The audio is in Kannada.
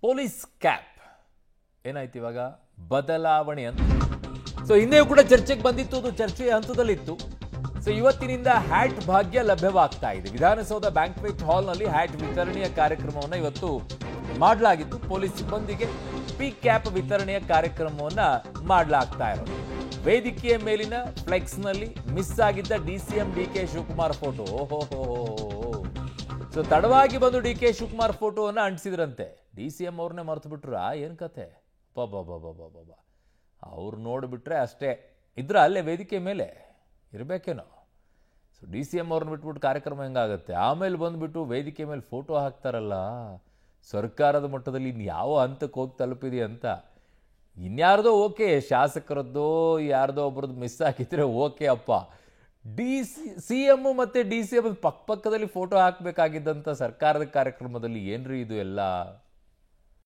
ಪೊಲೀಸ್ ಕ್ಯಾಪ್ ಏನಾಯ್ತು ಇವಾಗ ಬದಲಾವಣೆ ಅಂತ. ಸೊ ಹಿಂದೆಯೂ ಕೂಡ ಚರ್ಚೆಗೆ ಬಂದಿತ್ತು, ಅದು ಚರ್ಚೆಯ ಹಂತದಲ್ಲಿತ್ತು. ಸೊ ಇವತ್ತಿನಿಂದ ಹ್ಯಾಟ್ ಭಾಗ್ಯ ಲಭ್ಯವಾಗ್ತಾ ಇದೆ. ವಿಧಾನಸೌಧ ಬ್ಯಾಂಕ್ವೆಟ್ ಹಾಲ್ನಲ್ಲಿ ಹ್ಯಾಟ್ ವಿತರಣೆಯ ಕಾರ್ಯಕ್ರಮವನ್ನು ಇವತ್ತು ಮಾಡಲಾಗಿತ್ತು. ಪೊಲೀಸ್ ಸಿಬ್ಬಂದಿಗೆ ಪಿ ಕ್ಯಾಪ್ ವಿತರಣೆಯ ಕಾರ್ಯಕ್ರಮವನ್ನು ಮಾಡಲಾಗ್ತಾ ಇರೋದು. ವೇದಿಕೆಯ ಮೇಲಿನ ಫ್ಲೆಕ್ಸ್ನಲ್ಲಿ ಮಿಸ್ ಆಗಿದ್ದ DCM DK Shivakumar photo. So ತಡವಾಗಿ ಬಂದು ಡಿಕೆ ಶಿವಕುಮಾರ್ ಫೋಟೋವನ್ನು ಅಂಟಿಸಿದ್ರಂತೆ. ಡಿಸಿಎಂ ಅವ್ರನ್ನೇ ಮರೆತು ಬಿಟ್ರಾ ಏನು ಕತೆ? ಬಾಬಾ ಅವ್ರು ನೋಡಿಬಿಟ್ರೆ ಅಷ್ಟೇ ಇದ್ರ ಅಲ್ಲೇ ವೇದಿಕೆ ಮೇಲೆ ಇರಬೇಕೇನೋ. ಸೊ ಡಿಸಿಎಂ ಅವ್ರನ್ನ ಬಿಟ್ಬಿಟ್ಟು ಕಾರ್ಯಕ್ರಮ ಹೆಂಗಾಗುತ್ತೆ? ಆಮೇಲೆ ಬಂದುಬಿಟ್ಟು ವೇದಿಕೆ ಮೇಲೆ ಫೋಟೋ ಹಾಕ್ತಾರಲ್ಲ, ಸರ್ಕಾರದ ಮಟ್ಟದಲ್ಲಿ ಇನ್ಯಾವ ಹಂತಕ್ಕೆ ಹೋಗಿ ತಲುಪಿದೆ ಅಂತ. ಇನ್ಯಾರ್ದೋ ಓಕೆ, ಶಾಸಕರದ್ದೋ ಯಾರ್ದೋ ಒಬ್ರದ್ದು ಮಿಸ್ ಆಗಿದ್ರೆ ಓಕೆ ಅಪ್ಪ. ಸಿ ಎಮ್ ಮತ್ತು ಡಿ ಸಿ ಎಮ್ ಪಕ್ಕದಲ್ಲಿ ಫೋಟೋ ಹಾಕಬೇಕಾಗಿದ್ದಂಥ ಸರ್ಕಾರದ ಕಾರ್ಯಕ್ರಮದಲ್ಲಿ ಏನ್ರಿ ಇದು ಎಲ್ಲ?